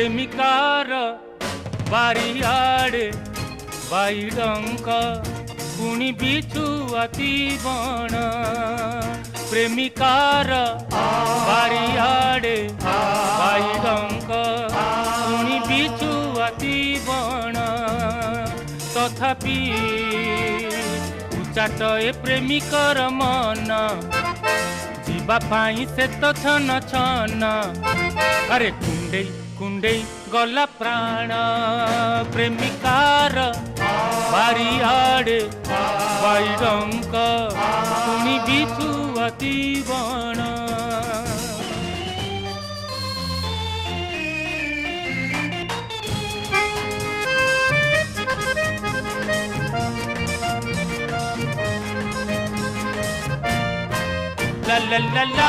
प्रेमिकार बारियाड़े बाईडंक पुणी बिछुआती बण प्रेमिकार बारियाड़े बाईडंक पुणी बिछुआती बण तथापि उचाट ए प्रेमिकर मन जीवा पाई से तो छन छन अरे कुंडे कुंडे गला प्राण प्रेमिकार बारियाड़े बाईडंक पुणी बिछुआती बण ला ला ला ला